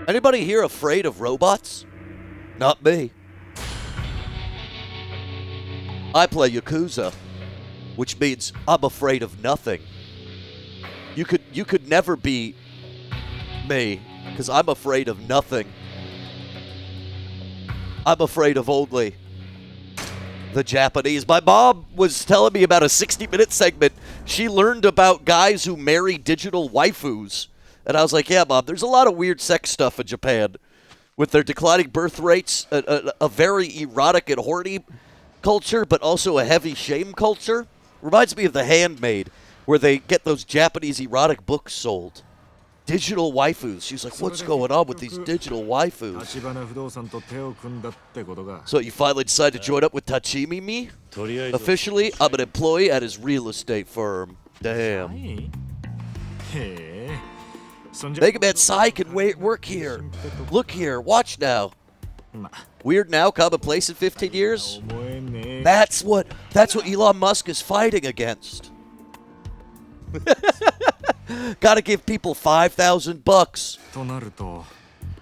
Anybody here afraid of robots? Not me. I play Yakuza, which means I'm afraid of nothing. You could never be me, because I'm afraid of nothing. I'm afraid of only the Japanese. My mom was telling me about a 60-minute segment. She learned about guys who marry digital waifus. And I was like, yeah, Mom, there's a lot of weird sex stuff in Japan. With their declining birth rates, a very erotic and horny culture, but also a heavy shame culture. Reminds me of The Handmaid, where they get those Japanese erotic books sold. Digital waifus. She's like, what's going on with these digital waifus? So you finally decided to join up with Tachimimi? Officially, I'm an employee at his real estate firm. Damn. Mega Man Sai can work here. Look here. Watch now. Weird now, commonplace in 15 years? That's what Elon Musk is fighting against. Gotta give people $5,000.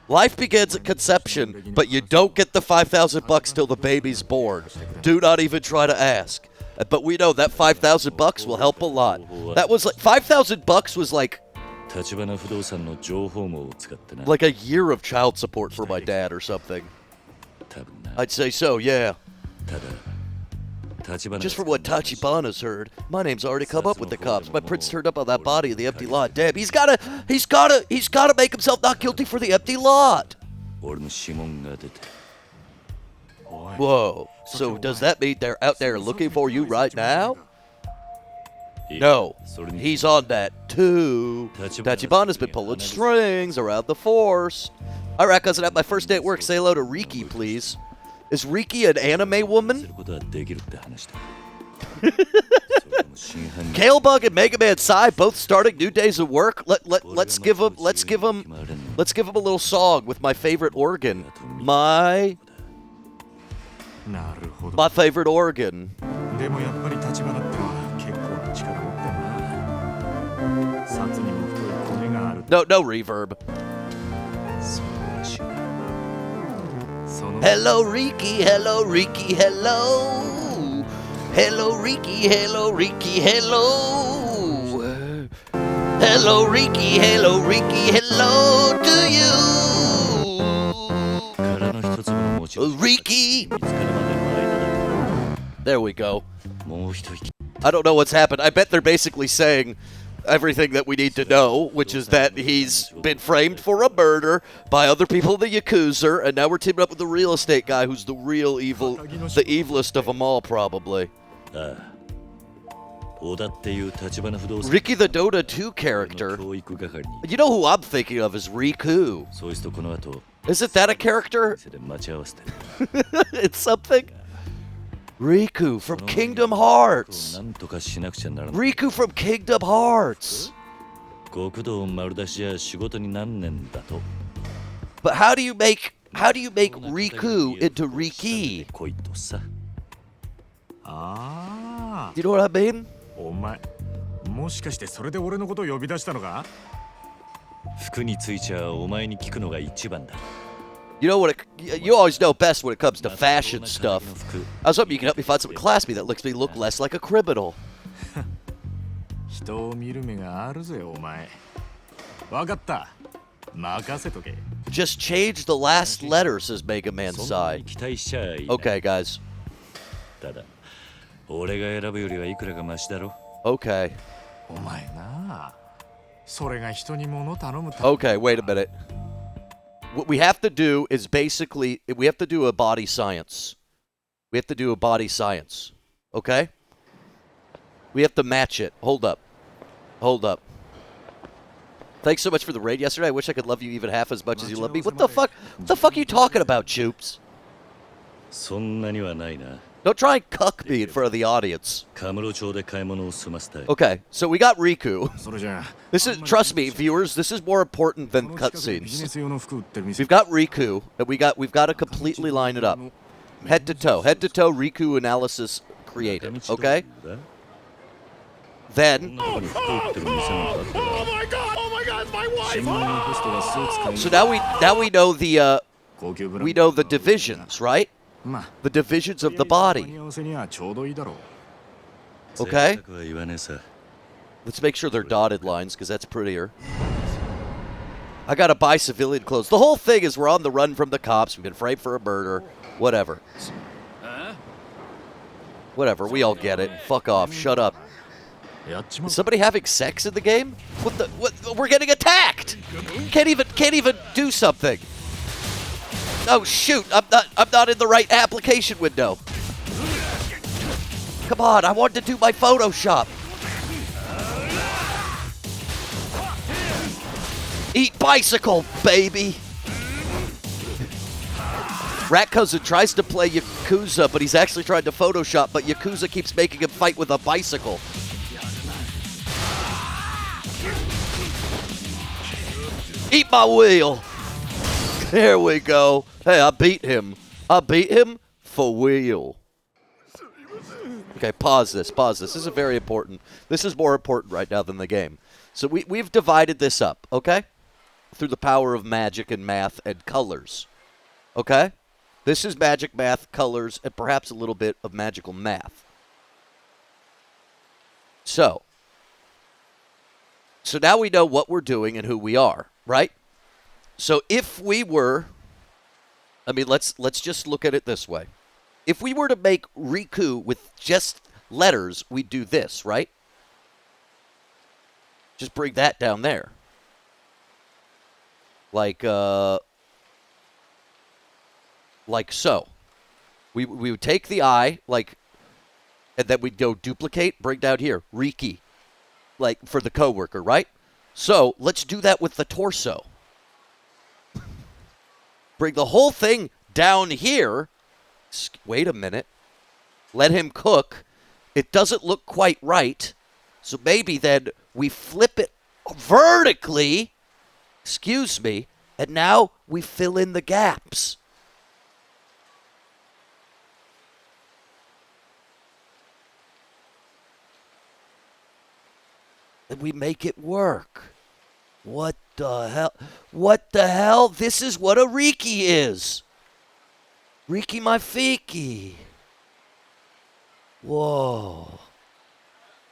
Life begins at conception, but you don't get the $5,000 till the baby's born. Do not even try to ask. But we know that $5,000 will help a lot. That was like $5,000 was like a year of child support for my dad or something. I'd say so, yeah. Just from what Tachibana's heard, my name's already come up with the cops. My prince turned up on that body in the empty lot. Damn, he's gotta make himself not guilty for the empty lot. Whoa. So does that mean they're out there looking for you right now? No. He's on that too. Tachibana's been pulling strings around the force. Alright, cousin, at my first day at work, say hello to Riki, please. Is Riki an anime woman? Kalebug and Mega Man Sai both starting new days of work. Let's give him a little song with my favorite organ. My favorite organ. No reverb. Hello, Riki, hello, Riki, hello. Hello, Riki, hello, Riki, hello. Hello, Riki, hello, Riki, hello to you. Riki. There we go. I don't know what's happened. I bet they're basically saying everything that we need to know, which is that he's been framed for a murder by other people in the Yakuza, and now we're teaming up with the real estate guy who's the real evil, the evilest of them all, probably. Riki the Dota 2 character. You know who I'm thinking of is Riku. Isn't that a character? It's something? Riku from Kingdom Hearts. Riku from Kingdom Hearts. But how do you make Riku into Riki? You know what I mean? You know what? You always know best when it comes to fashion stuff. I was hoping you can help me find something classy that makes me look less like a criminal. Just change the last letter, says Mega Man Sai. Okay, guys. Okay. Okay, wait a minute. What we have to do is basically, we have to do a body science. Okay? We have to match it. Hold up. Thanks so much for the raid yesterday. I wish I could love you even half as much as you love me. What the fuck? What the fuck are you talking about, Choops? Don't try and cuck me in front of the audience. Okay, so we got Riku. This is, trust me, viewers, this is more important than cutscenes. We've got Riku, and we've got to completely line it up. Head to toe, Riku analysis created, okay? Then, Oh my god! Oh my god! It's my wife! so now we know the divisions, right? The divisions of the body. Okay. Let's make sure they're dotted lines because that's prettier. I gotta buy civilian clothes. The whole thing is we're on the run from the cops. We've been framed for a murder. Whatever. Whatever. We all get it. Fuck off. Shut up. Is somebody having sex in the game? What? We're getting attacked. Can't even do something. Oh shoot! I'm not in the right application window. Come on! I wanted to do my Photoshop. Eat bicycle, baby. Rat Cousin tries to play Yakuza, but he's actually trying to Photoshop, but Yakuza keeps making him fight with a bicycle. Eat my wheel. There we go. Hey, I beat him. I beat him for wheel. Okay, pause this. This is very important. This is more important right now than the game. So we've divided this up, okay? Through the power of magic and math and colors. Okay? This is magic, math, colors, and perhaps a little bit of magical math. So now we know what we're doing and who we are, right? So if we were, let's just look at it this way. If we were to make Riku with just letters, we'd do this, right? Just bring that down there. Like so. We would take the I, and then we'd go duplicate, bring down here, Riki, for the coworker, right? So let's do that with the torso. Bring the whole thing down here. Wait a minute. Let him cook. It doesn't look quite right. So maybe then we flip it vertically. Excuse me. And now we fill in the gaps. And we make it work. What the hell? What the hell? This is what a Riki is. Riki my Fiki. Whoa.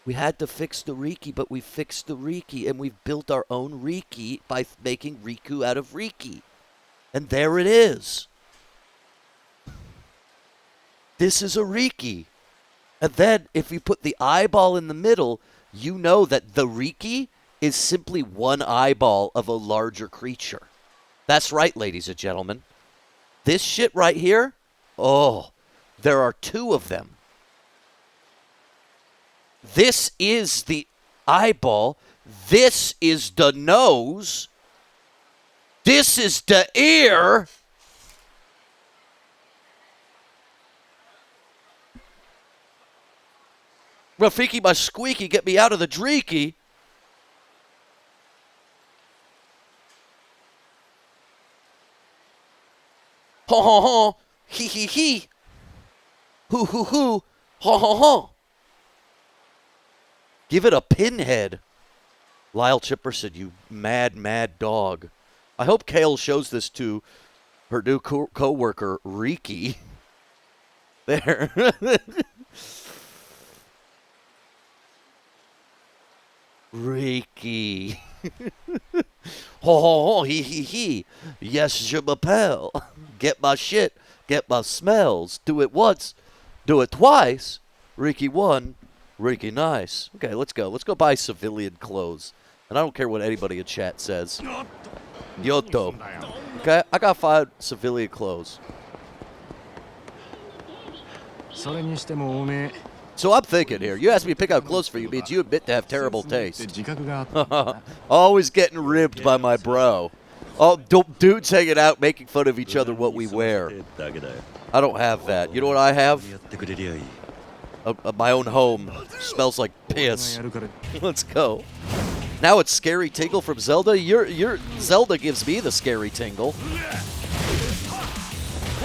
We had to fix the Riki, but we fixed the Riki, and we've built our own Riki by making Riku out of Riki. And there it is. This is a Riki. And then, if you put the eyeball in the middle, you know that the Riki is simply one eyeball of a larger creature. That's right, ladies and gentlemen. This shit right here, there are two of them. This is the eyeball. This is the nose. This is the ear. Rafiki, my squeaky, get me out of the dreaky. Ho ho ho, he he he. Hoo hoo hoo, ho ho ho. Give it a pinhead. Lyle Chipperson, you mad, mad dog. I hope Kale shows this to her new co-worker, Riki. There. Riki. Ho ho ho, he. Yes, je m'appelle. Get my shit, get my smells. Do it once, do it twice. Riki 1, Riki nice. Okay, let's go. Let's go buy civilian clothes. And I don't care what anybody in chat says. Yoto. Okay, I got 5 civilian clothes. So I'm thinking here, you asked me to pick out clothes for you means you admit to have terrible taste. Always getting ribbed by my bro. Oh, dudes hanging out making fun of each other what we wear. I don't have that. You know what I have? My own home. Smells like piss. Let's go. Now it's Scary Tingle from Zelda. Your Zelda gives me the Scary Tingle.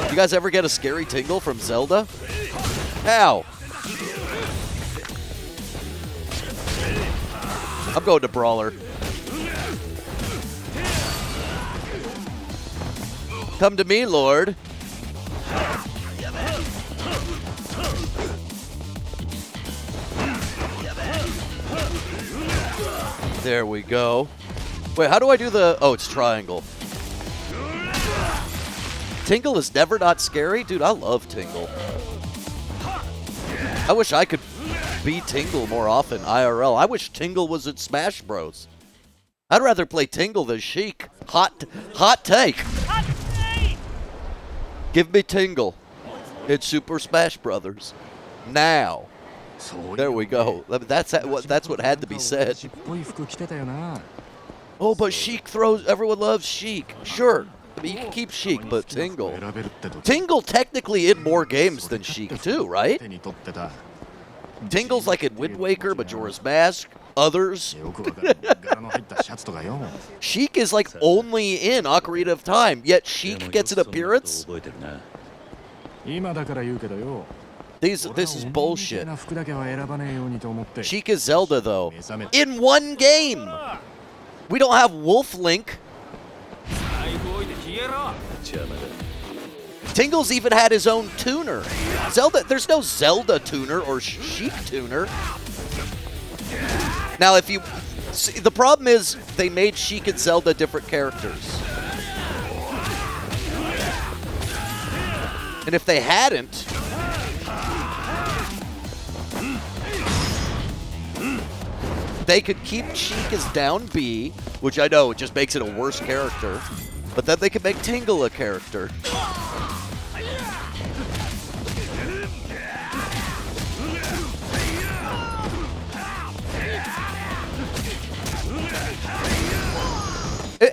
You guys ever get a Scary Tingle from Zelda? Ow. I'm going to Brawler. Come to me, Lord. There we go. Wait, how do I do the... Oh, it's triangle. Tingle is never not scary? Dude, I love Tingle. I wish I could be Tingle more often, IRL. I wish Tingle was in Smash Bros. I'd rather play Tingle than Sheik. Hot take. Give me Tingle. It's Super Smash Brothers. Now. There we go. That's what had to be said. Oh, but Sheik throws... Everyone loves Sheik. Sure. I mean, you can keep Sheik, but Tingle. Tingle technically in more games than Sheik, too, right? Tingle's like in Wind Waker, Majora's Mask, others. Sheik is like only in Ocarina of Time, yet Sheik gets an appearance? This is bullshit. Sheik is Zelda, though. In one game! We don't have Wolf Link. Tingle's even had his own tuner. Zelda, there's no Zelda tuner or Sheik tuner. Now, if you... See, the problem is they made Sheik and Zelda different characters. And if they hadn't... They could keep Sheik as down B, which I know, it just makes it a worse character. But then they could make Tingle a character.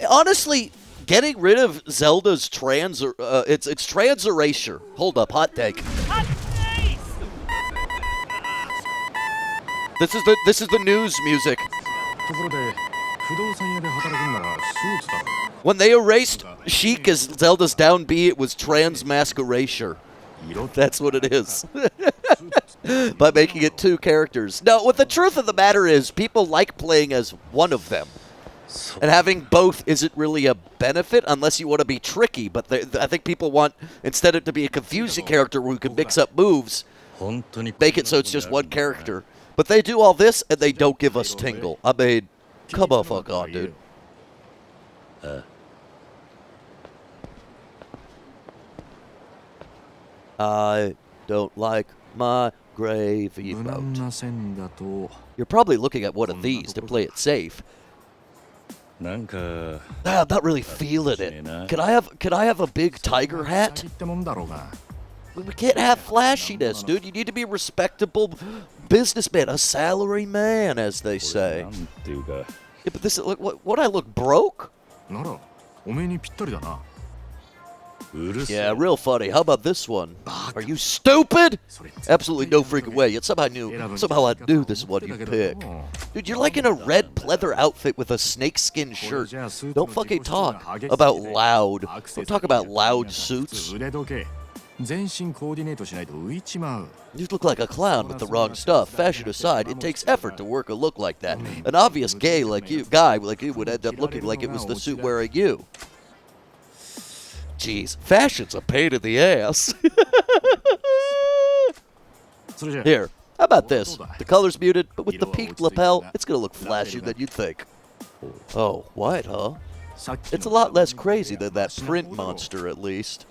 Honestly, getting rid of Zelda's it's trans erasure. Hold up, hot take. This is the news music. When they erased Sheik as Zelda's down B, it was trans mask erasure. That's what it is. By making it two characters. No, what the truth of the matter is, people like playing as one of them. And having both isn't really a benefit unless you want to be tricky. But I think people want, instead of to be a confusing character where you can mix up moves, make it so it's just one character. But they do all this, and they don't give us Tingle. I mean, come on, fuck on, dude. I don't like my gravy boat. You're probably looking at one of these to play it safe. I'm not really feeling it. Can I have a big tiger hat? We can't have flashiness, dude. You need to be a respectable businessman, a salary man, as they say. Yeah, but this is what I look broke? Yeah, real funny. How about this one? Are you stupid? Absolutely no freaking way. Yet somehow I knew this one you'd pick. Dude, you're like in a red pleather outfit with a snakeskin shirt. Don't fucking talk about loud. Don't talk about loud suits. You look like a clown with the wrong stuff. Fashion aside, it takes effort to work a look like that. An obvious guy like you would end up looking like it was the suit wearing you. Jeez, fashion's a pain in the ass. Here, how about this? The color's muted, but with the peaked lapel, it's gonna look flashier than you'd think. Oh, white, huh? It's a lot less crazy than that print monster, at least.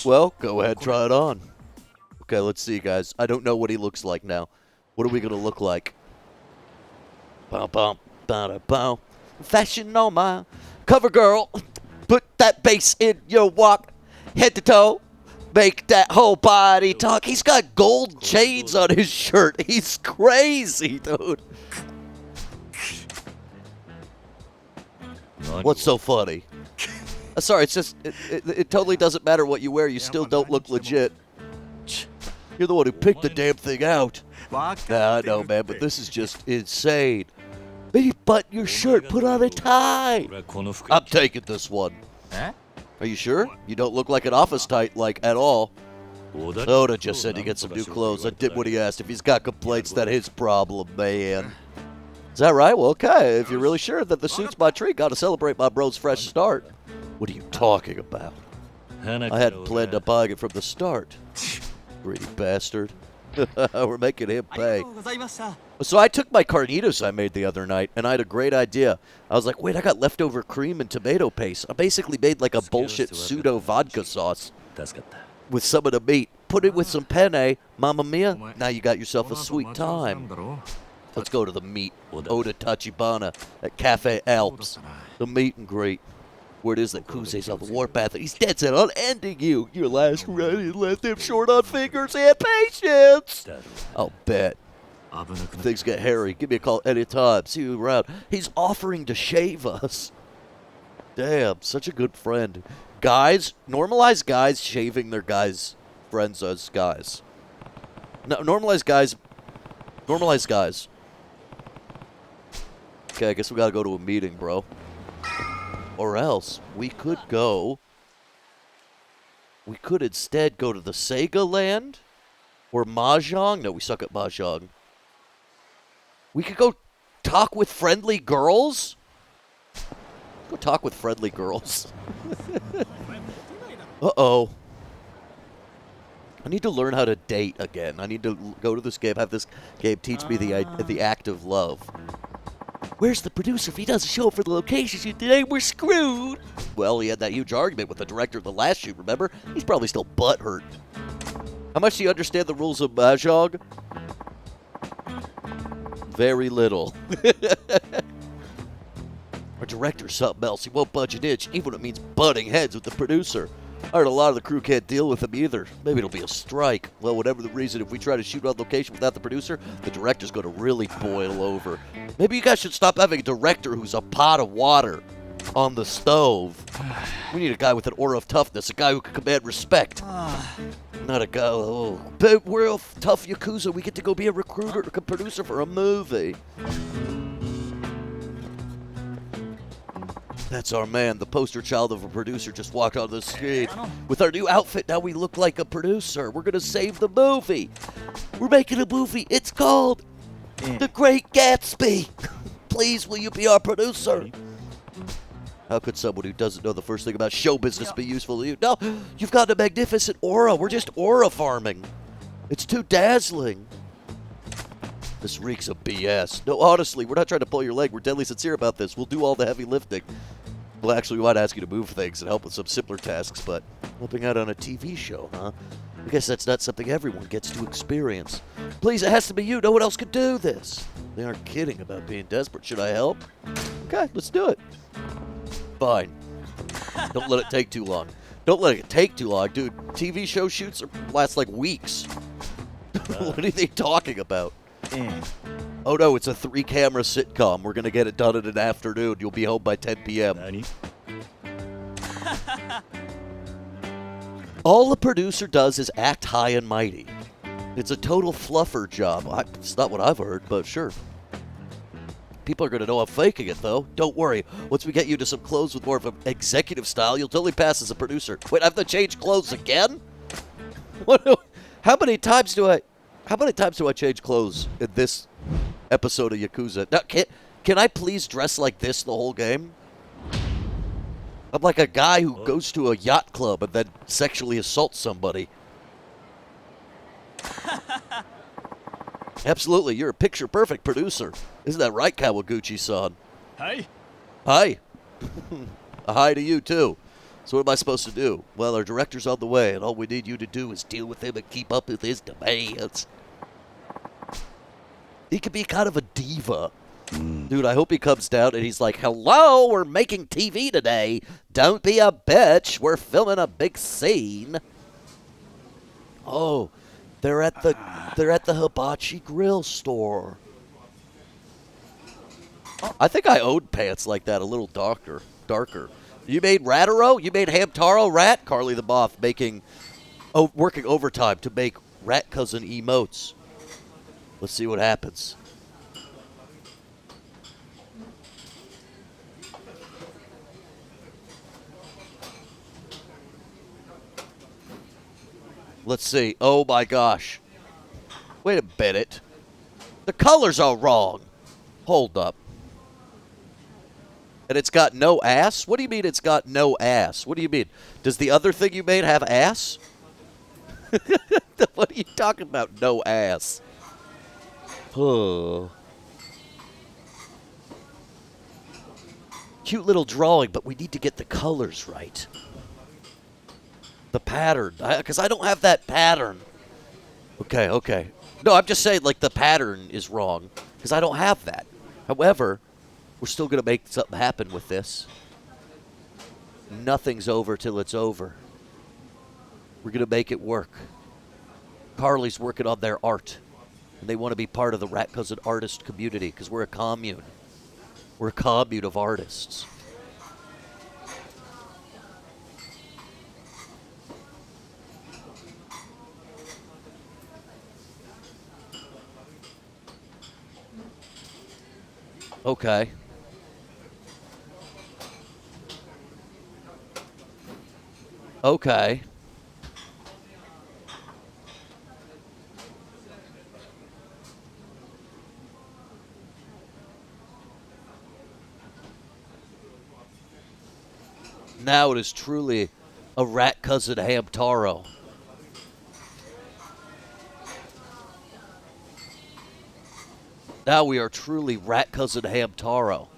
Well, go ahead, try it on. Okay, let's see, guys. I don't know what he looks like now. What are we gonna look like? Fashion on my cover girl. Put that bass in your walk, head to toe. Make that whole body talk. He's got gold chains on his shirt. He's crazy, dude. What's so funny? Sorry, it's just, it totally doesn't matter what you wear. You still don't look legit. You're the one who picked the damn thing out. Nah, I know, man, but this is just insane. Maybe button your shirt, put on a tie. I'm taking this one. Are you sure? You don't look like an office type, at all. Oda just said to get some new clothes. I did what he asked. If he's got complaints, that's his problem, man. Is that right? Well, okay. If you're really sure that the suit's my treat, got to celebrate my bro's fresh start. What are you talking about? I hadn't planned on buying it from the start. Greedy bastard. We're making him pay. So I took my carnitas I made the other night, and I had a great idea. I was like, wait, I got leftover cream and tomato paste. I basically made like a bullshit pseudo vodka sauce with some of the meat. Put it with some penne. Mamma mia, now you got yourself a sweet time. Let's go to the meat. Oda Tachibana at Cafe Alps. The meet and greet. Word is that Kuze's on the warpath, and he's dead set on ending you. Your last run left him short on fingers and patience. I'll bet. If things get hairy, give me a call anytime. See you around. He's offering to shave us. Damn, such a good friend. Guys, normalize guys shaving their guys' friends as guys. No, normalize guys. Normalize guys. Okay, I guess we gotta go to a meeting, bro. Or else we could go. We could instead go to the Sega land or Mahjong. No, we suck at Mahjong. We could go talk with friendly girls. Go talk with friendly girls. Uh-oh. I need to learn how to date again. I need to go to this game, have this game teach me the act of love. Where's the producer? If he doesn't show up for the location shoot today, we're screwed. Well, he had that huge argument with the director of the last shoot, remember? He's probably still butthurt. How much do you understand the rules of Mahjong? Very little. Our director's something else. He won't budge an inch, even when it means butting heads with the producer. I heard a lot of the crew can't deal with him either. Maybe it'll be a strike. Well, whatever the reason, if we try to shoot on location without the producer, the director's going to really boil over. Maybe you guys should stop having a director who's a pot of water on the stove. We need a guy with an aura of toughness, a guy who can command respect. Not a guy, but we're a tough Yakuza. We get to go be a recruiter, a producer for a movie. That's our man, the poster child of a producer, just walked on the screen. With our new outfit, now we look like a producer. We're going to save the movie. We're making a movie. It's called The Great Gatsby. Please, will you be our producer? How could someone who doesn't know the first thing about show business be useful to you? No, you've got a magnificent aura. We're just aura farming. It's too dazzling. This reeks of BS. No, honestly, we're not trying to pull your leg. We're deadly sincere about this. We'll do all the heavy lifting. Well, actually, we might ask you to move things and help with some simpler tasks, but helping out on a TV show, huh? I guess that's not something everyone gets to experience. Please, it has to be you. No one else could do this. They aren't kidding about being desperate. Should I help? Okay, let's do it. Fine. Don't let it take too long. Don't let it take too long, dude. TV show shoots last like weeks. What are they talking about? Oh no, it's a 3-camera sitcom. We're going to get it done in an afternoon. You'll be home by 10 p.m. All the producer does is act high and mighty. It's a total fluffer job. It's not what I've heard, but sure. People are going to know I'm faking it, though. Don't worry. Once we get you to some clothes with more of an executive style, you'll totally pass as a producer. Wait, I have to change clothes again? How many times do I change clothes in this episode of Yakuza? Now, can I please dress like this the whole game? I'm like a guy who goes to a yacht club and then sexually assaults somebody. Absolutely, you're a picture-perfect producer. Isn't that right, Kawaguchi-san? Hi. Hi. A hi to you, too. So what am I supposed to do? Well, our director's on the way, and all we need you to do is deal with him and keep up with his demands. He could be kind of a diva. Dude, I hope he comes down and he's like, hello, we're making TV today. Don't be a bitch. We're filming a big scene. Oh, they're at the hibachi grill store. I think I owned pants like that, a little darker. You made Rataro? You made Hamtaro Rat? Carly the Moth working overtime to make Rat Cousin emotes. Let's see what happens. Let's see. Oh my gosh. Wait a minute. The colors are wrong. Hold up. And it's got no ass? What do you mean it's got no ass? What do you mean? Does the other thing you made have ass? What are you talking about, no ass? Cute little drawing, but we need to get the colors right. The pattern. Because I don't have that pattern. Okay. No, I'm just saying, like, the pattern is wrong. Because I don't have that. However, we're still going to make something happen with this. Nothing's over till it's over. We're going to make it work. Carly's working on their art. And they want to be part of the Rat Cousin artist community because we're a commune. We're a commune of artists. Okay. Okay. Now it is truly a Rat Cousin Hamtaro. Now we are truly Rat Cousin Hamtaro.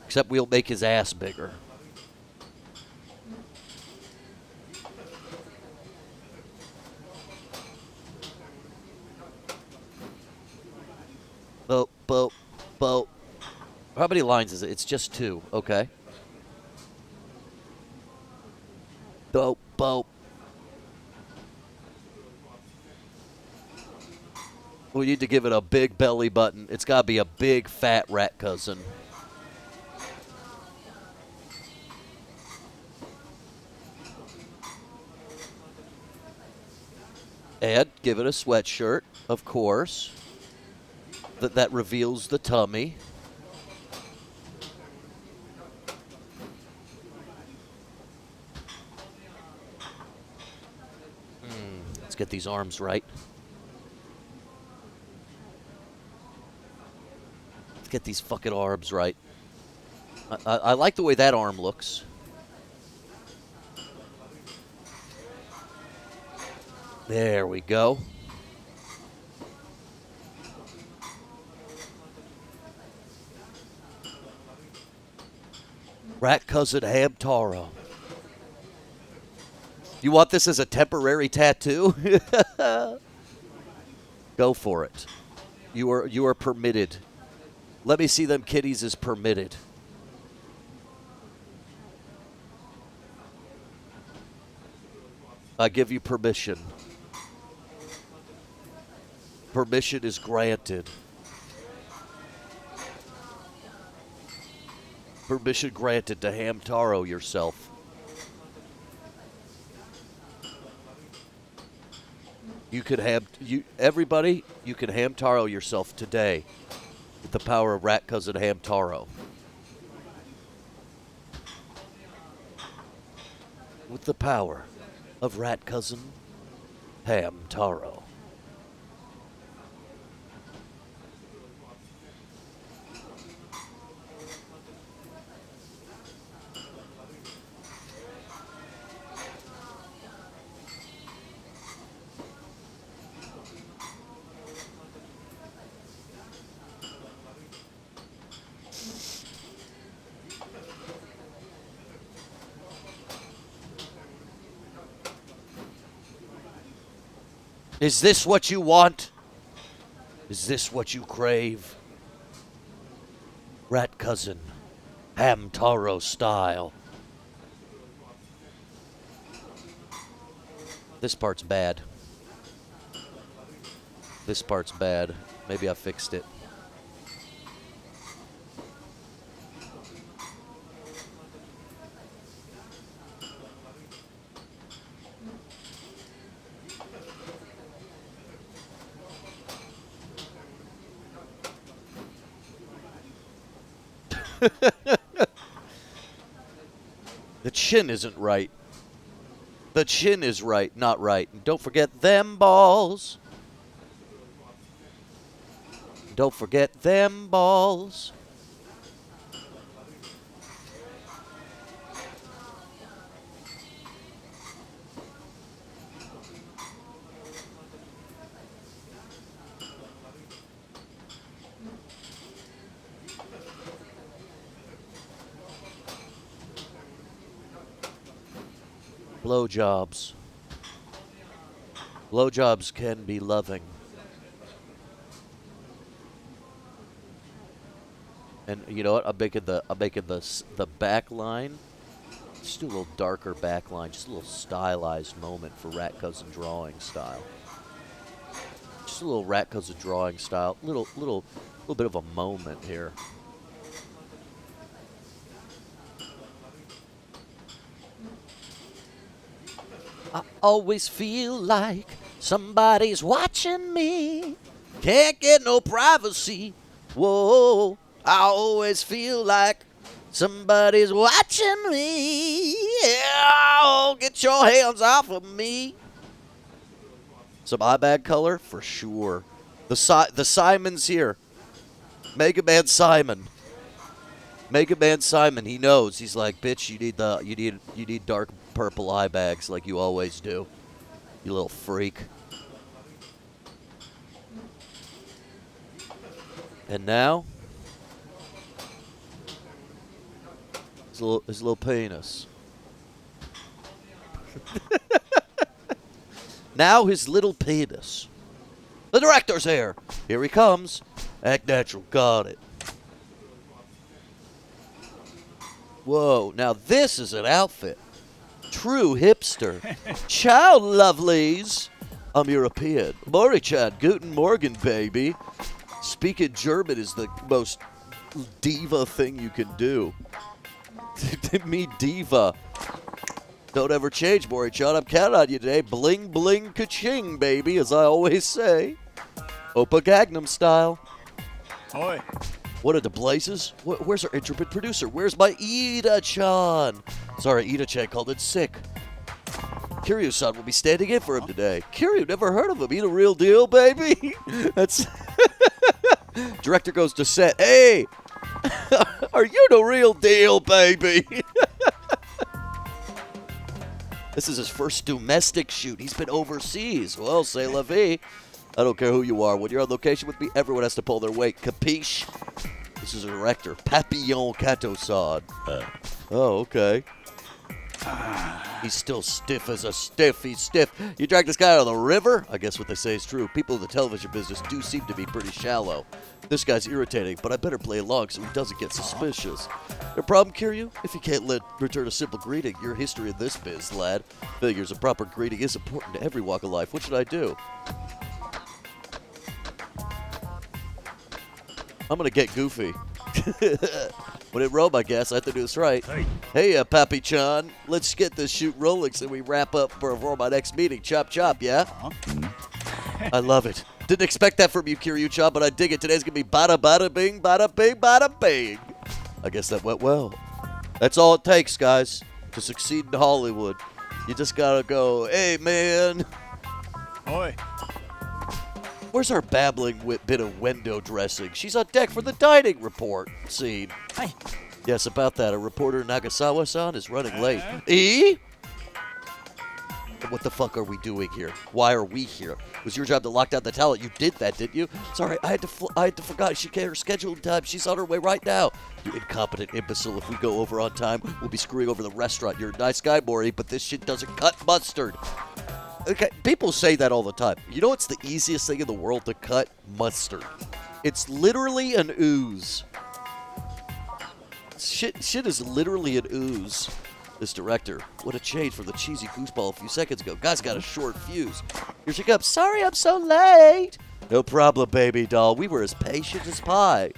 Except we'll make his ass bigger. Bo. How many lines is it? It's just 2. Okay. Bo. We need to give it a big belly button. It's got to be a big, fat Rat Cousin. And give it a sweatshirt, of course. That reveals the tummy. Let's get these arms right. Let's get these fucking arms right. I like the way that arm looks. There we go. Rat Cousin Hamtaro. You want this as a temporary tattoo? Go for it. You are permitted. Let me see them kitties as permitted. I give you permission. Permission is granted. Permission granted to Hamtaro yourself. You could everybody, you can Hamtaro yourself today with the power of Rat Cousin Hamtaro. With the power of Rat Cousin Hamtaro. Is this what you want? Is this what you crave? Rat Cousin, Hamtaro style. This part's bad. This part's bad. Maybe I fixed it. The chin isn't right. The chin is right, not right. And don't forget them balls. Don't forget them balls. Blowjobs. Blowjobs can be loving. And you know what? I'm making the back line. Just do a little darker back line, just a little stylized moment for Rat Cousin drawing style. Just a little Rat Cousin drawing style, little bit of a moment here. I always feel like somebody's watching me. Can't get no privacy. Whoa, I always feel like somebody's watching me. Yeah, oh, get your hands off of me. Some eye bag color for sure. The Simon's here. Mega Man Simon. Mega Man Simon. He knows. He's like, bitch. You need dark purple eye bags like you always do. You little freak. And now, his little penis. Now his little penis. The director's here. Here he comes. Act natural. Got it. Whoa. Now this is an outfit. True hipster. Ciao, lovelies. I'm European. Mori-chan, guten Morgen, baby. Speaking German is the most diva thing you can do. Me, diva. Don't ever change, Mori-chan. I'm counting on you today. Bling, bling, ka-ching, baby, as I always say. Oppa Gangnam style. Oi. What are the blazes? Where's our intrepid producer? Where's my Ida-chan? Sorry, Ida-chan called in sick. Kiryu-san will be standing in for him today. Kiryu, never heard of him. He the real deal, baby? That's... Director goes to set. Hey! Are you the real deal, baby? This is his first domestic shoot. He's been overseas. Well, c'est la vie. I don't care who you are. When you're on location with me, everyone has to pull their weight. Capiche? This is a director. Papillon Kato-san. Oh, okay. He's still stiff as a stiff. He's stiff. You drag this guy out of the river? I guess what they say is true. People in the television business do seem to be pretty shallow. This guy's irritating, but I better play along so he doesn't get suspicious. No problem, Kiryu? If you can't return a simple greeting, your history in this biz, lad. Figures a proper greeting is important to every walk of life. What should I do? I'm going to get goofy. When in Rome, I guess. I have to do this right. Hey, Papi-chan. Let's get this shoot rolling so we wrap up before my next meeting. Chop, chop, yeah? I love it. Didn't expect that from you, Kiryu-chan, but I dig it. Today's going to be bada, bada, bing, bada, bing, bada, bing. I guess that went well. That's all it takes, guys, to succeed in Hollywood. You just got to go, hey, man. Oi. Where's our babbling bit of window dressing? She's on deck for the dining report scene. Hey. Yes, about that. A reporter, Nagasawa-san, is running late. E? What the fuck are we doing here? Why are we here? It was your job to lock down the talent. You did that, didn't you? Sorry, I had to forget. She can't her schedule in time. She's on her way right now. You incompetent imbecile. If we go over on time, we'll be screwing over the restaurant. You're a nice guy, Maury, but this shit doesn't cut mustard. Okay, people say that all the time. You know what's the easiest thing in the world to cut? Mustard. It's literally an ooze. Shit is literally an ooze. This director, what a change from the cheesy gooseball a few seconds ago. Guy's got a short fuse. Here she comes. Sorry I'm so late. No problem, baby doll. We were as patient as pie.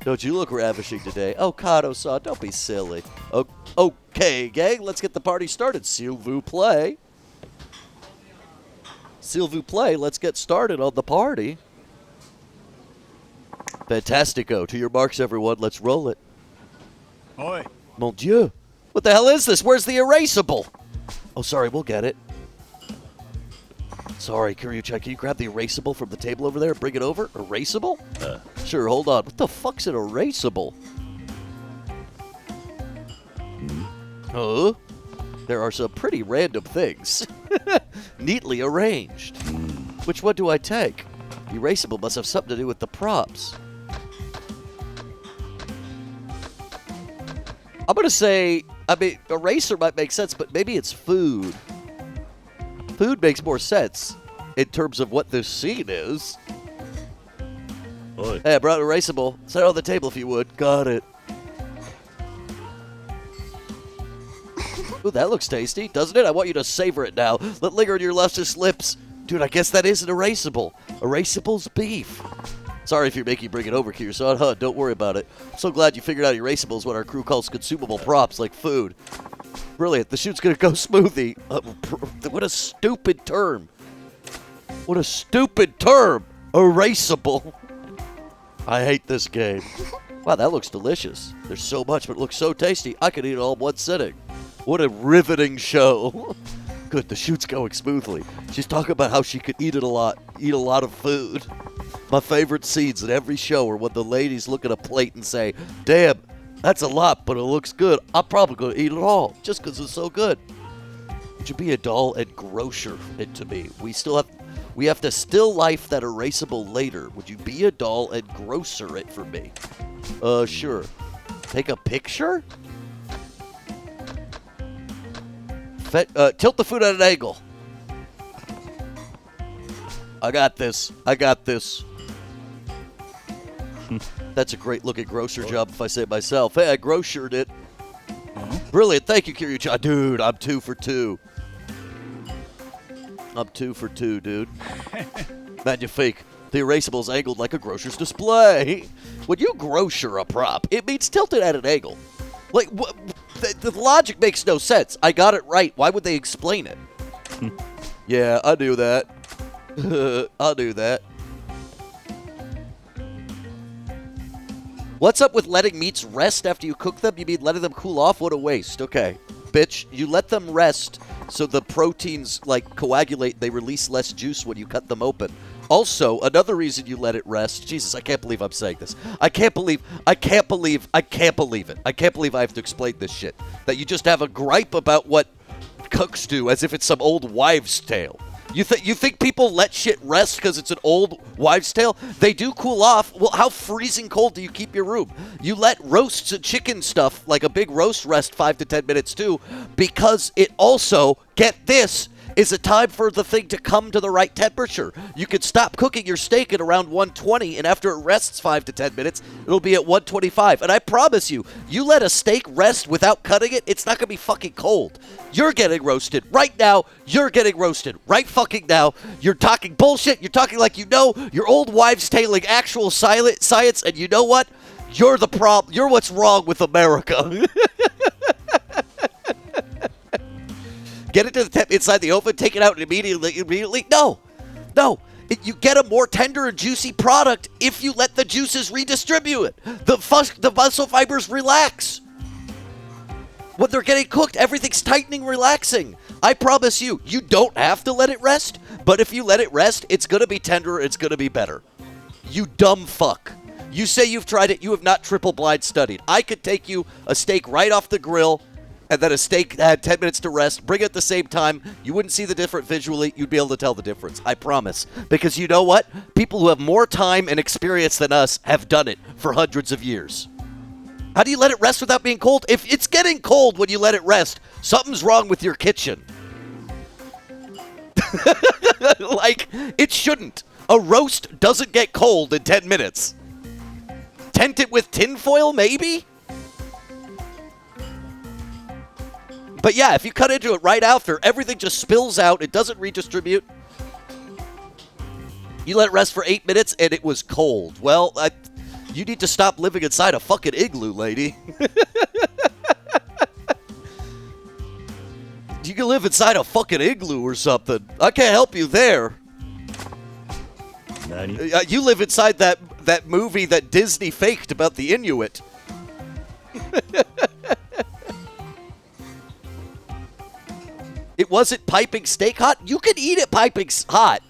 Don't you look ravishing today? Oh, Kato-san, don't be silly. Okay, gang, let's get the party started. S'il vous plaît. S'il vous plaît, let's get started on the party. Fantastico. To your marks, everyone. Let's roll it. Oi. Mon Dieu. What the hell is this? Where's the erasable? Oh, sorry. We'll get it. Sorry, Kiryuchai, can you grab the erasable from the table over there and bring it over? Erasable? Uh. Sure, hold on. What the fuck's an erasable? Huh? There are some pretty random things. Neatly arranged. Which one do I take? Erasable must have something to do with the props. I'm going to say, I mean, eraser might make sense, but maybe it's food. Food makes more sense in terms of what this scene is. Oi. Hey, I brought erasable. Set it on the table if you would. Got it. Ooh, that looks tasty, doesn't it? I want you to savor it now. Let it linger in your luscious lips. Dude, I guess that is an erasable. Erasable's beef. Sorry if you're making me bring it over, Kiryu-san. Huh, don't worry about it. I'm so glad you figured out erasable is what our crew calls consumable props, like food. Brilliant. The shoot's going to go smoothly. What a stupid term. What a stupid term. Erasable. I hate this game. Wow, that looks delicious. There's so much, but it looks so tasty. I could eat it all in one sitting. What a riveting show. Good, the shoot's going smoothly. She's talking about how she could eat a lot of food. My favorite scenes in every show are when the ladies look at a plate and say, damn, that's a lot, but it looks good. I'm probably going to eat it all just because it's so good. Would you be a doll and grocer it to me? We have to still life that erasable later. Would you be a doll and grocer it for me? Sure. Take a picture? Tilt the food at an angle. I got this. That's a great looking grocer job if I say it myself. Hey, I grocered it. Brilliant. Thank you, Kiryucha. Dude, I'm 2 for 2. I'm 2 for 2, dude. Magnifique. The erasable's angled like a grocer's display. When you grocer a prop, it means tilted at an angle. Like, what? The logic makes no sense. I got it right. Why would they explain it? Yeah, I knew that. I knew that. What's up with letting meats rest after you cook them? You mean letting them cool off? What a waste. Okay. Bitch, you let them rest so the proteins, like, coagulate. They release less juice when you cut them open. Also, another reason you let it rest. Jesus, I can't believe I'm saying this. I can't believe it. I can't believe I have to explain this shit. That you just have a gripe about what cooks do as if it's some old wives' tale. You think people let shit rest because it's an old wives' tale? They do cool off. Well, how freezing cold do you keep your room? You let roasts and chicken stuff, like a big roast, rest 5 to 10 minutes too, because it also, get this, is a time for the thing to come to the right temperature. You can stop cooking your steak at around 120, and after it rests 5 to 10 minutes, it'll be at 125. And I promise you, you let a steak rest without cutting it, it's not going to be fucking cold. You're getting roasted. Right now, you're getting roasted. Right fucking now. You're talking bullshit. You're talking like you know your old wives tailing actual science, and you know what? You're the problem. You're what's wrong with America. Get it to the temp inside the oven, take it out immediately. No. You get a more tender and juicy product if you let the juices redistribute. The muscle fibers relax. When they're getting cooked, everything's tightening, relaxing. I promise you, you don't have to let it rest, but if you let it rest, it's going to be tenderer, it's going to be better. You dumb fuck. You say you've tried it, you have not triple blind studied. I could take you a steak right off the grill, and then a steak that had 10 minutes to rest, bring it at the same time. You wouldn't see the difference visually. You'd be able to tell the difference. I promise. Because you know what? People who have more time and experience than us have done it for hundreds of years. How do you let it rest without being cold? If it's getting cold when you let it rest, something's wrong with your kitchen. Like, it shouldn't. A roast doesn't get cold in 10 minutes. Tent it with tinfoil, maybe? But yeah, if you cut into it right after, everything just spills out. It doesn't redistribute. You let it rest for 8 minutes, and it was cold. Well, you need to stop living inside a fucking igloo, lady. You can live inside a fucking igloo or something. I can't help you there. You live inside that movie that Disney faked about the Inuit. It wasn't piping steak hot. You can eat it piping hot.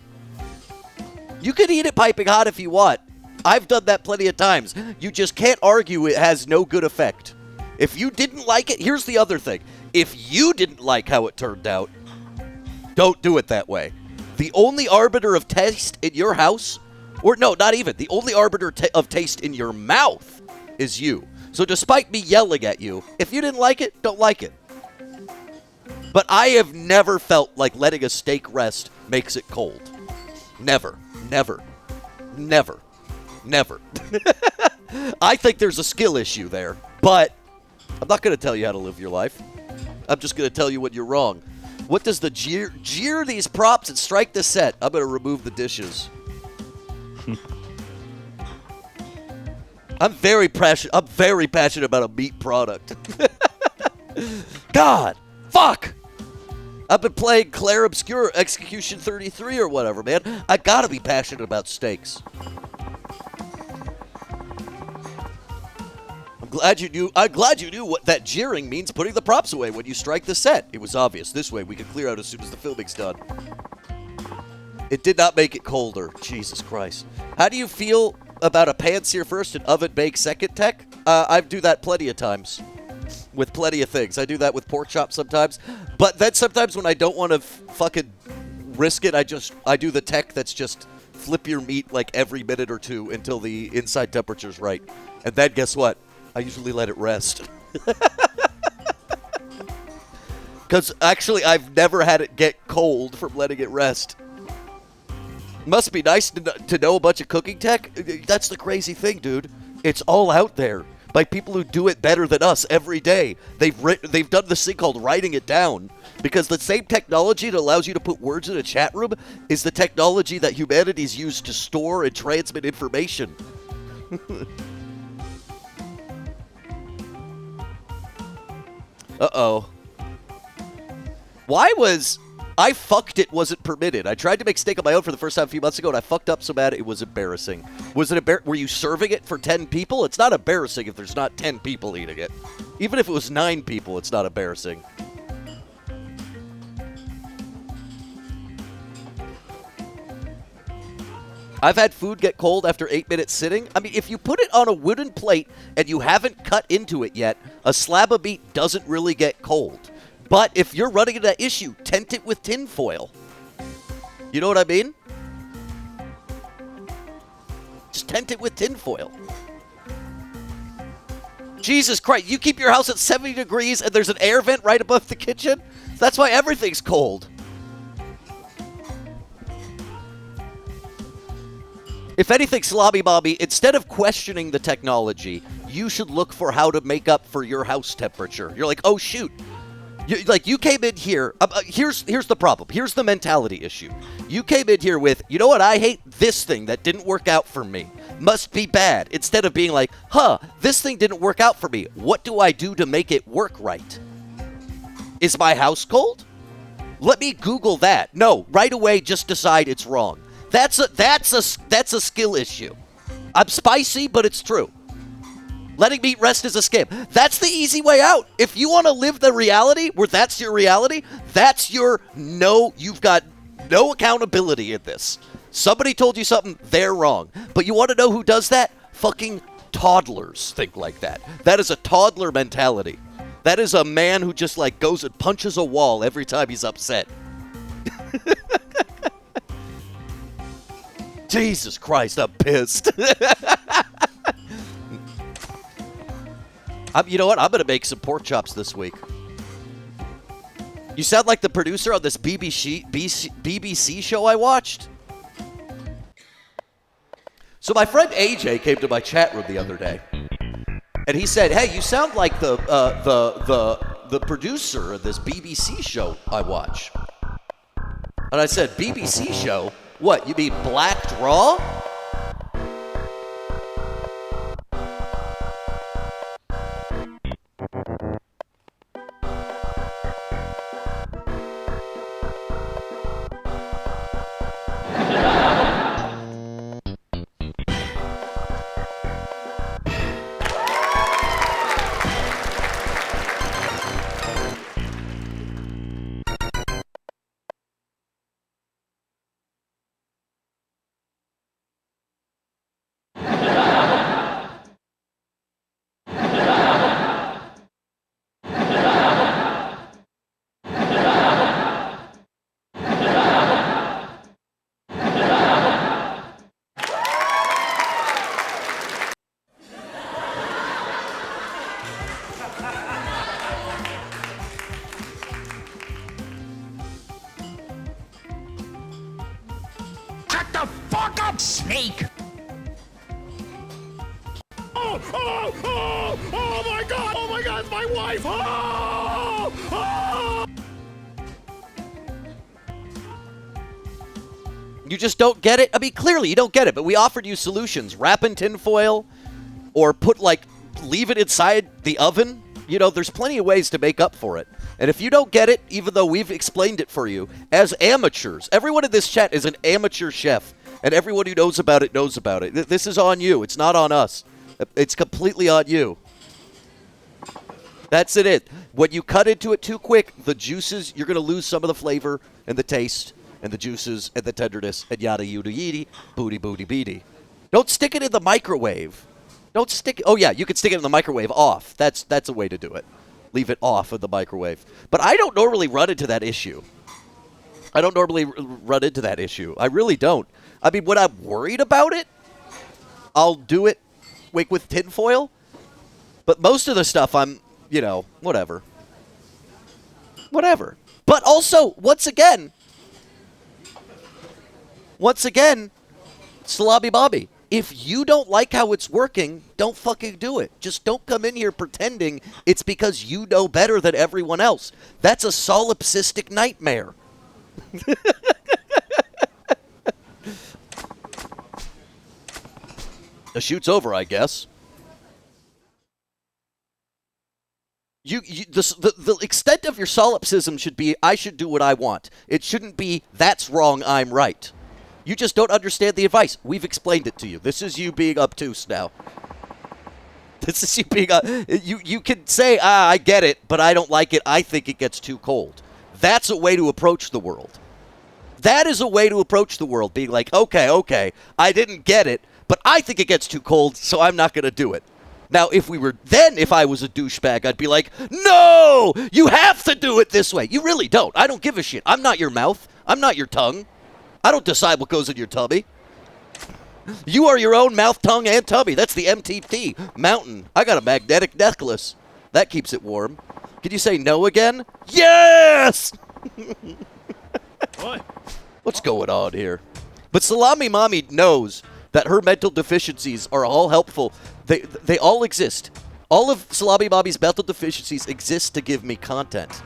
You can eat it piping hot if you want. I've done that plenty of times. You just can't argue it has no good effect. If you didn't like it, here's the other thing. If you didn't like how it turned out, don't do it that way. The only arbiter of taste in your house, or no, not even, the only arbiter of taste in your mouth is you. So despite me yelling at you, if you didn't like it, don't like it. But I have never felt like letting a steak rest makes it cold. Never, never, never, never. I think there's a skill issue there, but I'm not going to tell you how to live your life. I'm just going to tell you when you're wrong. What does the jeer these props and strike the set? I'm going to remove the dishes. I'm very passionate about a meat product. God, fuck. I've been playing Claire Obscure Execution 33 or whatever, man. I gotta be passionate about steaks. I'm glad you knew what that jeering means, putting the props away when you strike the set. It was obvious. This way we can clear out as soon as the filming's done. It did not make it colder. Jesus Christ. How do you feel about a pan-sear first and oven-bake second tech? I do that plenty of times. With plenty of things. I do that with pork chops sometimes. But then sometimes when I don't want to fucking risk it, I do the tech that's just flip your meat like every minute or two until the inside temperature's right. And then guess what? I usually let it rest. Because actually I've never had it get cold from letting it rest. Must be nice to know a bunch of cooking tech. That's the crazy thing, dude. It's all out there by people who do it better than us every day. They've done this thing called writing it down, because the same technology that allows you to put words in a chat room is the technology that humanity's used to store and transmit information. Uh-oh. Why was... I fucked it wasn't permitted. I tried to make steak on my own for the first time a few months ago, and I fucked up so bad it was embarrassing. Was it were you serving it for 10 people? It's not embarrassing if there's not 10 people eating it. Even if it was 9 people, it's not embarrassing. I've had food get cold after 8 minutes sitting. I mean, if you put it on a wooden plate and you haven't cut into it yet, a slab of meat doesn't really get cold. But if you're running into that issue, tent it with tin foil. You know what I mean? Just tent it with tin foil. Jesus Christ, you keep your house at 70 degrees and there's an air vent right above the kitchen? That's why everything's cold. If anything, Salami Mommy, instead of questioning the technology, you should look for how to make up for your house temperature. You're like, oh, shoot. You came in here. Here's the problem. Here's the mentality issue. You came in here with, you know what? I hate this thing that didn't work out for me. Must be bad. Instead of being like, this thing didn't work out for me. What do I do to make it work right? Is my house cold? Let me Google that. No, right away, just decide it's wrong. That's a skill issue. I'm spicy, but it's true. Letting meat rest is a scam. That's the easy way out. If you want to live the reality where that's your reality, that's your you've got no accountability in this. Somebody told you something, they're wrong. But you want to know who does that? Fucking toddlers think like that. That is a toddler mentality. That is a man who just like goes and punches a wall every time he's upset. Jesus Christ, I'm pissed. You know what? I'm going to make some pork chops this week. You sound like the producer on this BBC show I watched. So my friend AJ came to my chat room the other day, and he said, "Hey, you sound like the producer of this BBC show I watch." And I said, "BBC show? What? You mean Blacked Raw?" the fuck up, snake! Oh my god! Oh my god, it's my wife! You just don't get it? I mean, clearly you don't get it, but we offered you solutions. Wrap in tinfoil or leave it inside the oven. You know, there's plenty of ways to make up for it. And if you don't get it, even though we've explained it for you, as amateurs, everyone in this chat is an amateur chef, and everyone who knows about it knows about it. This is on you. It's not on us. It's completely on you. That's it. When you cut into it too quick, the juices, you're going to lose some of the flavor and the taste and the juices and the tenderness and yada yada yidi, booty booty beady. Don't stick it in the microwave. Don't stick. Oh yeah, you can stick it in the microwave off. That's a way to do it. Leave it off of the microwave. But I don't normally run into that issue. I really don't. I mean, when I'm worried about it, I'll do it with tinfoil. But most of the stuff I'm, whatever. But also, once again, Salami Bobby, if you don't like how it's working, don't fucking do it. Just don't come in here pretending it's because you know better than everyone else. That's a solipsistic nightmare. The shoot's over, I guess. The extent of your solipsism should be, I should do what I want. It shouldn't be, that's wrong, I'm right. You just don't understand the advice. We've explained it to you. This is you being obtuse now. This is you being... You can say, I get it, but I don't like it. I think it gets too cold. That's a way to approach the world. That is a way to approach the world, being like, okay, I didn't get it, but I think it gets too cold, so I'm not going to do it. Now, if I was a douchebag, I'd be like, no, you have to do it this way. You really don't. I don't give a shit. I'm not your mouth. I'm not your tongue. I don't decide what goes in your tummy. You are your own mouth, tongue, and tummy. That's the MTT mountain. I got a magnetic necklace. That keeps it warm. Can you say no again? Yes! What? What's going on here? But Salami Mommy knows that her mental deficiencies are all helpful. They all exist. All of Salami Mommy's mental deficiencies exist to give me content.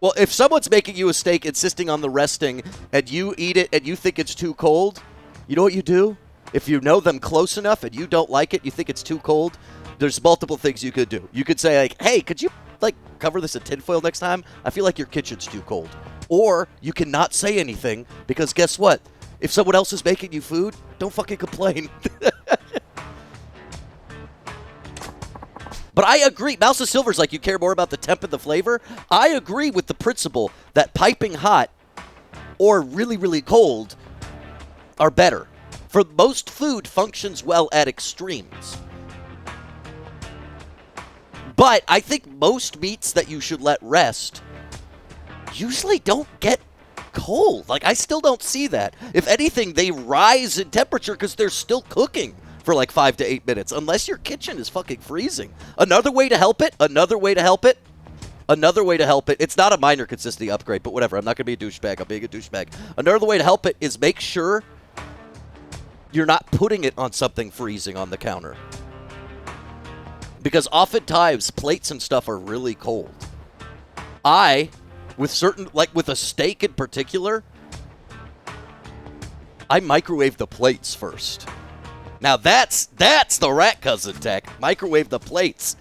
Well, if someone's making you a steak, insisting on the resting, and you eat it and you think it's too cold, you know what you do? If you know them close enough and you don't like it, you think it's too cold, there's multiple things you could do. You could say, like, hey, could you, cover this in tinfoil next time? I feel like your kitchen's too cold. Or you cannot say anything because guess what? If someone else is making you food, don't fucking complain. But I agree. Mouse of Silver's like, you care more about the temp and the flavor. I agree with the principle that piping hot or really, really cold are better. For most food functions well at extremes. But I think most meats that you should let rest usually don't get cold. I still don't see that. If anything, they rise in temperature because they're still cooking for 5 to 8 minutes, unless your kitchen is fucking freezing. Another way to help it, it's not a minor consistency upgrade, but whatever, I'm not going to be a douchebag, I'm being a douchebag. Another way to help it is make sure you're not putting it on something freezing on the counter. Because oftentimes, plates and stuff are really cold. With a steak in particular, I microwave the plates first. Now that's the rat cousin tech. Microwave the plates.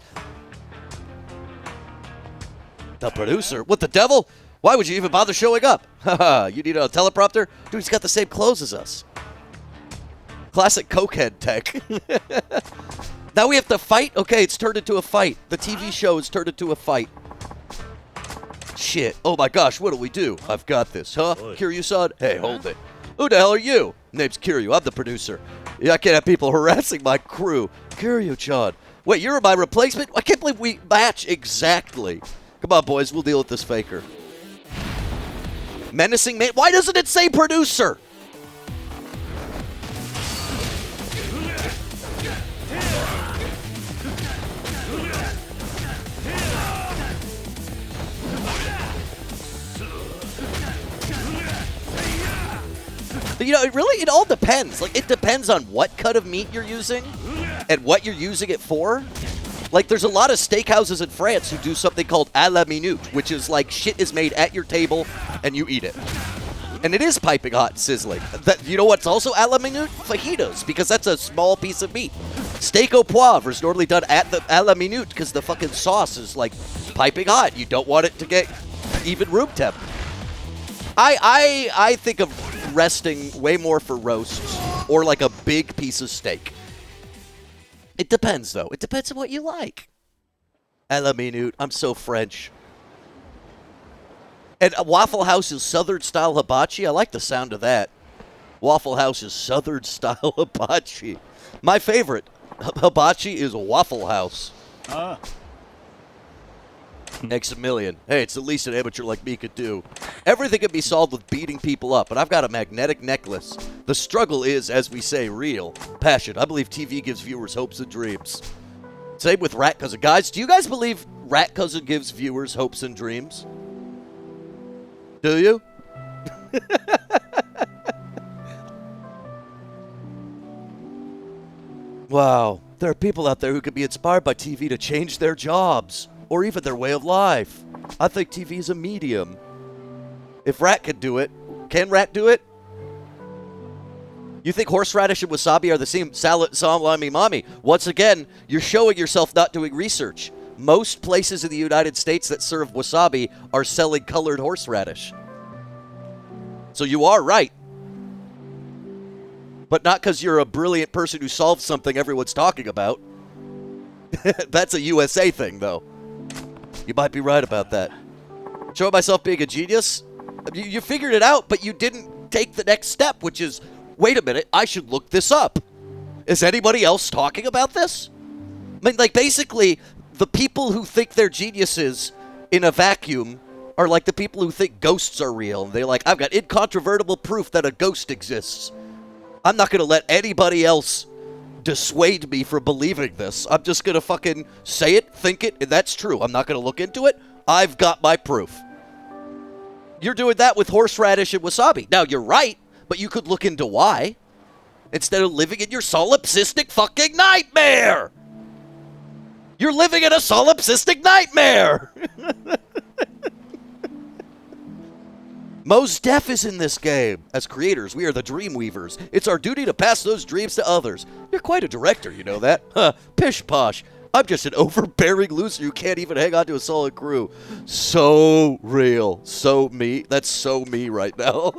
The producer? What the devil? Why would you even bother showing up? Haha, you need a teleprompter? Dude, he's got the same clothes as us. Classic cokehead tech. Now we have to fight? Okay, it's turned into a fight. The TV show has turned into a fight. Shit. Oh my gosh, what do we do? I've got this, huh? Kiryu-san? Hey, hold it. Who the hell are you? Name's Kiryu. I'm the producer. Yeah, I can't have people harassing my crew. Kiryu-chan. Wait, you're my replacement? I can't believe we match exactly. Come on, boys. We'll deal with this faker. Menacing man. Why doesn't it say producer? it all depends. Like, it depends on what cut of meat you're using and what you're using it for. Like, there's a lot of steakhouses in France who do something called à la minute, which is like shit is made at your table and you eat it. And it is piping hot and sizzling. You know what's also à la minute? Fajitas, because that's a small piece of meat. Steak au poivre is normally done at the à la minute because the fucking sauce is like piping hot. You don't want it to get even room temp. I think of resting way more for roasts or like a big piece of steak. It depends, though. It depends on what you like. À la minute. I'm so French. And Waffle House's Southern-style hibachi. I like the sound of that. Waffle House's Southern-style hibachi. My favorite hibachi is Waffle House. X a million. Hey, it's the least an amateur like me could do. Everything can be solved with beating people up, but I've got a magnetic necklace. The struggle is, as we say, real. Passion. I believe TV gives viewers hopes and dreams. Same with Rat Cousin. Guys, do you guys believe Rat Cousin gives viewers hopes and dreams? Do you? Wow. There are people out there who could be inspired by TV to change their jobs. Or even their way of life. I think TV is a medium. If Rat can do it, can Rat do it? You think horseradish and wasabi are the same salami mommy? Once again, you're showing yourself not doing research. Most places in the United States that serve wasabi are selling colored horseradish. So you are right. But not because you're a brilliant person who solved something everyone's talking about. That's a USA thing, though. You might be right about that. Showing myself being a genius? You figured it out, but you didn't take the next step, which is, wait a minute, I should look this up. Is anybody else talking about this? I mean, like, basically, the people who think they're geniuses in a vacuum are like the people who think ghosts are real. They're like, I've got incontrovertible proof that a ghost exists. I'm not going to let anybody else dissuade me from believing this. I'm just going to fucking say it, think it, and that's true. I'm not going to look into it. I've got my proof. You're doing that with horseradish and wasabi. Now, you're right, but you could look into why instead of living in your solipsistic fucking nightmare. You're living in a solipsistic nightmare. Mos Def is in this game. As creators, we are the dream weavers. It's our duty to pass those dreams to others. You're quite a director, you know that? Huh, pish posh. I'm just an overbearing loser who can't even hang on to a solid crew. So real. So me. That's so me right now.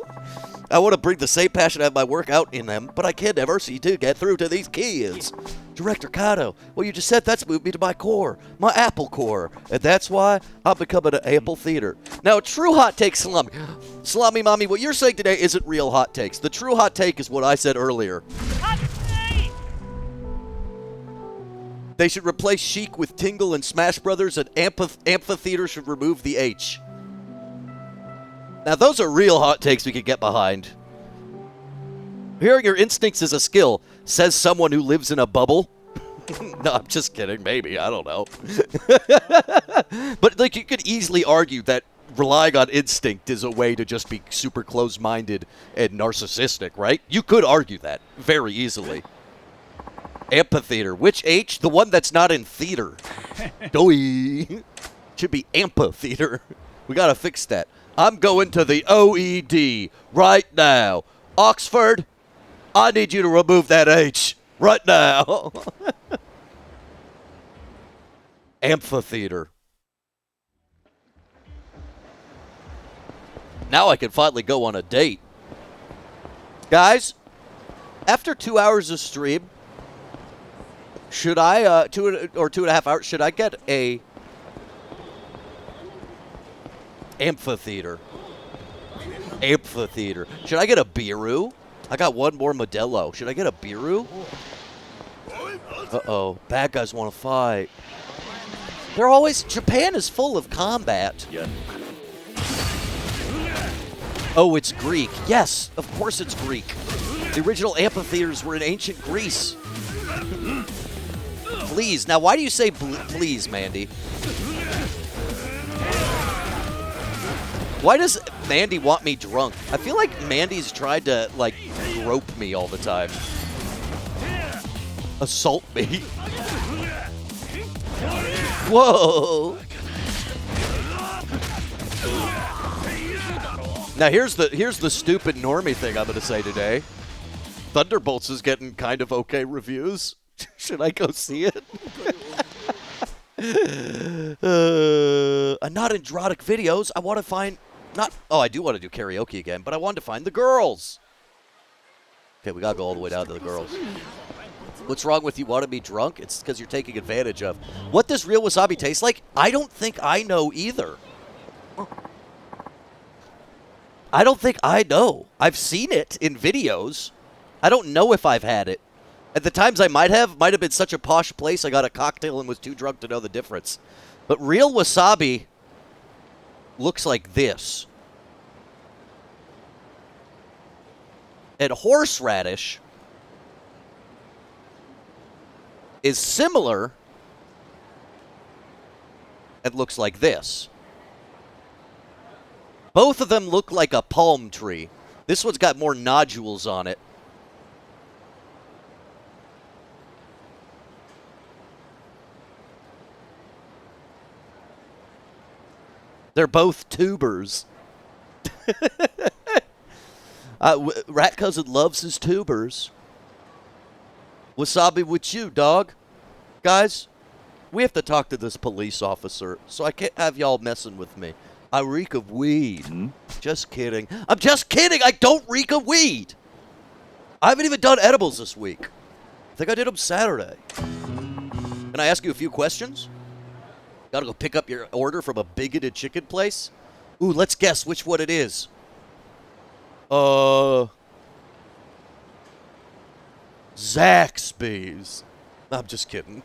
I want to bring the same passion I have my work out in them, but I can never seem to get through to these kids. Director Kato, well, you just said that's moved me to my core, my Apple core, and that's why I'm becoming an Apple theater. Now, a true hot take, Salami Mommy, what you're saying today isn't real hot takes. The true hot take is what I said earlier. They should replace Chic with Tingle and Smash Brothers, and Amphitheater should remove the H. Now, those are real hot takes we could get behind. Hearing your instincts is a skill, says someone who lives in a bubble. No, I'm just kidding. Maybe. I don't know. But, like, you could easily argue that relying on instinct is a way to just be super close-minded and narcissistic, right? You could argue that very easily. Amphitheater. Which H? The one that's not in theater. Doi. Should be amphitheater. We gotta fix that. I'm going to the OED right now. Oxford, I need you to remove that H right now. Amphitheater. Now I can finally go on a date. Guys, after 2 hours of stream, should I, 2.5 hours, should I get a amphitheater? Amphitheater. Should I get a Biru? I got one more Modelo. Should I get a Biru? Uh-oh. Bad guys want to fight. They're always... Japan is full of combat. Yeah. Oh, it's Greek. Yes, of course it's Greek. The original amphitheaters were in ancient Greece. Please. Now, why do you say please, Mandy? Why does Mandy want me drunk. I feel like Mandy's tried to, like, grope me all the time. Assault me. Whoa. Now here's the stupid normie thing I'm going to say today. Thunderbolts is getting kind of okay reviews. Should I go see it? Not erotic videos. I want to find I do want to do karaoke again, but I wanted to find the girls. Okay, we gotta go all the way down to the girls. What's wrong with you? Want to be drunk? It's because you're taking advantage of. What does real wasabi taste like? I don't think I know either. I don't think I know. I've seen it in videos. I don't know if I've had it. At the times I might have been such a posh place I got a cocktail and was too drunk to know the difference. But real wasabi looks like this. And horseradish is similar and looks like this. Both of them look like a palm tree. This one's got more nodules on it. They're both tubers. Rat Cousin loves his tubers. Wasabi with you, dog. Guys, we have to talk to this police officer, so I can't have y'all messing with me. I reek of weed. Hmm? Just kidding. I'm just kidding. I don't reek of weed. I haven't even done edibles this week. I think I did them Saturday. Can I ask you a few questions? Gotta go pick up your order from a bigoted chicken place? Ooh, let's guess which one it is. Zaxby's. I'm just kidding.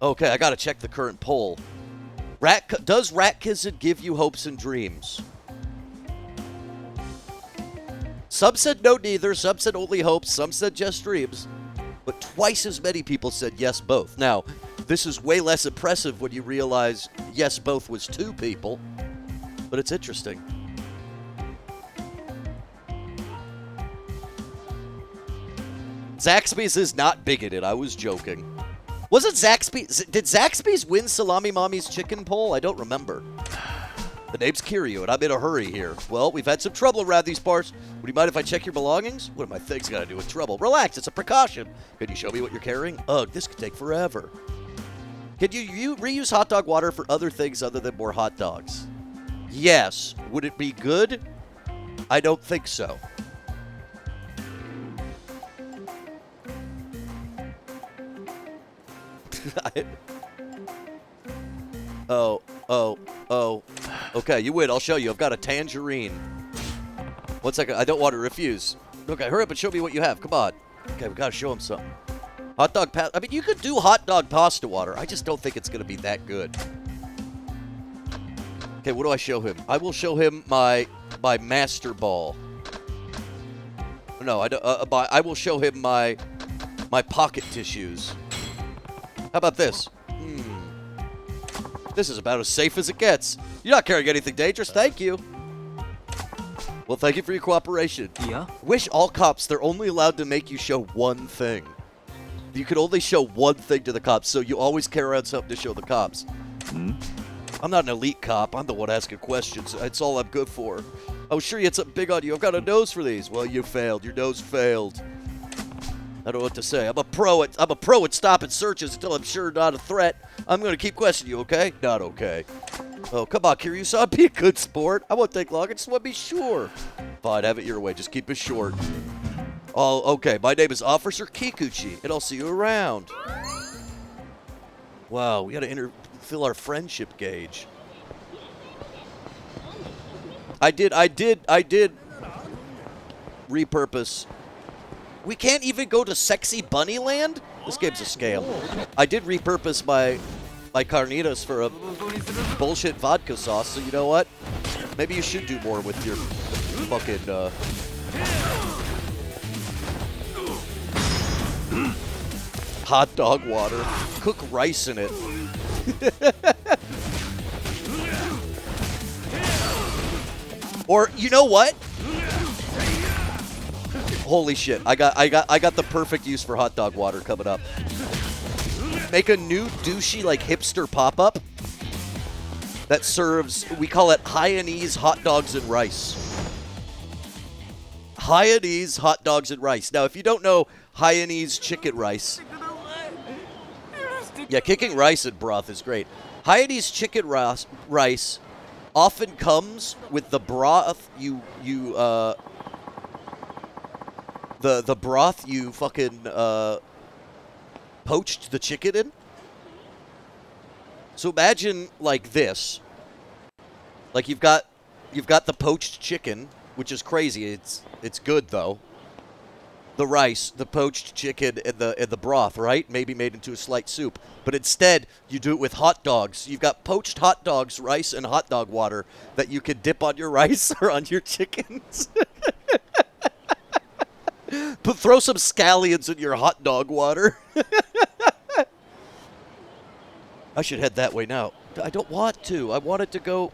Okay, I gotta check the current poll. Does Rat Cousin give you hopes and dreams? Some said no, neither. Some said only hopes. Some said just dreams. But twice as many people said yes, both. Now, this is way less impressive when you realize yes, both was 2 people. But it's interesting. Zaxby's is not bigoted. I was joking. Wasn't Zaxby's... Did Zaxby's win Salami Mommy's chicken poll? I don't remember. The name's Kiryu, and I'm in a hurry here. Well, we've had some trouble around these parts. Would you mind if I check your belongings? What do my things got to do with trouble? Relax, it's a precaution. Could you show me what you're carrying? Ugh, this could take forever. Could you reuse hot dog water for other things other than more hot dogs? Yes. Would it be good? I don't think so. Oh. Okay, you win. I'll show you. I've got a tangerine. 1 second. I don't want to refuse. Okay, hurry up and show me what you have. Come on. Okay, we got to show him something. Hot dog pasta. I mean, you could do hot dog pasta water. I just don't think it's going to be that good. Okay, what do I show him? I will show him my master ball. No, I don't. I will show him my pocket tissues. How about this? This is about as safe as it gets. You're not carrying anything dangerous. Thank you. Well, thank you for your cooperation. Yeah? Wish all cops, they're only allowed to make you show one thing. You could only show one thing to the cops, so you always carry around something to show the cops. Hmm? I'm not an elite cop. I'm the one asking questions. That's all I'm good for. I was sure you had something big on you. I've got a nose for these. Well, you failed. Your nose failed. I don't know what to say. I'm a pro at stopping searches until I'm sure not a threat. I'm going to keep questioning you, okay? Not okay. Oh, come on, Kiryu-san. Be a good sport. I won't take long. I just want to be sure. Fine, have it your way. Just keep it short. Oh, okay. My name is Officer Kikuchi, and I'll see you around. Wow, we got to fill our friendship gauge. I did repurpose. We can't even go to Sexy Bunny Land? This game's a scam. I did repurpose my carnitas for a bullshit vodka sauce, so you know what? Maybe you should do more with your fucking, hot dog water. Cook rice in it. Or you know what? Holy shit! I got the perfect use for hot dog water coming up. Make a new douchey like hipster pop-up that serves. We call it Hyanese hot dogs and rice. Hyanese hot dogs and rice. Now, if you don't know Hyanese chicken rice, yeah, kicking rice in broth is great. Hyanese chicken rice often comes with the broth the broth you fucking poached the chicken in. So imagine like this. Like you've got the poached chicken, which is crazy. It's good though. The rice, the poached chicken, and the broth, right? Maybe made into a slight soup. But instead, you do it with hot dogs. You've got poached hot dogs, rice, and hot dog water that you can dip on your rice or on your chickens. Throw some scallions in your hot dog water. I should head that way now. I don't want to. I wanted to go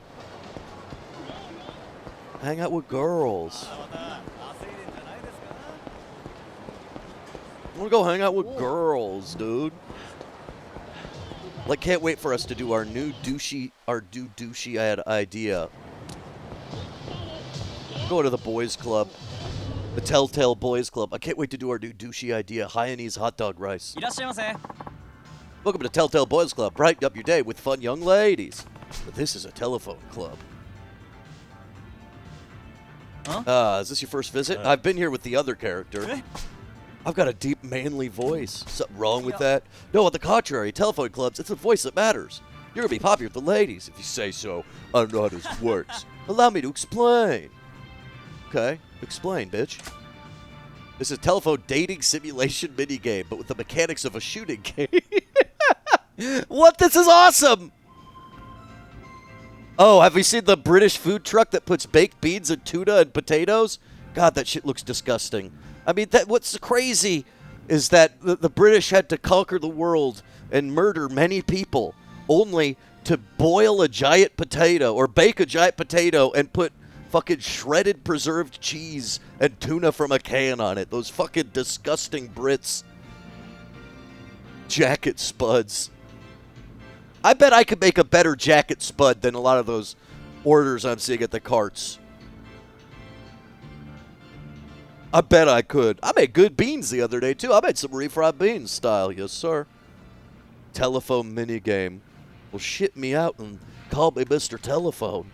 hang out with girls. I want to go hang out with girls, dude. Like, can't wait for us to do our new douchey idea. Go to the boys club. The Telltale Boys Club. I can't wait to do our new douchey idea. Hyanese hot dog rice. Welcome to Telltale Boys Club. Brighten up your day with fun young ladies. But this is a telephone club. Huh? Is this your first visit? I've been here with the other character. I've got a deep, manly voice. Something wrong with that? No, on the contrary. Telephone clubs, it's the voice that matters. You're going to be popular with the ladies if you say so. I don't know how this works. Allow me to explain. Okay, explain, bitch. This is a telephone dating simulation minigame, but with the mechanics of a shooting game. What? This is awesome! Oh, have you seen the British food truck that puts baked beans and tuna and potatoes? God, that shit looks disgusting. I mean, what's crazy is that the British had to conquer the world and murder many people only to boil a giant potato or bake a giant potato and put fucking shredded preserved cheese and tuna from a can on it. Those fucking disgusting Brits. Jacket spuds. I bet I could make a better jacket spud than a lot of those orders I'm seeing at the carts. I bet I could. I made good beans the other day, too. I made some refried beans style. Yes, sir. Telephone minigame. Well, shit me out and call me Mr. Telephone.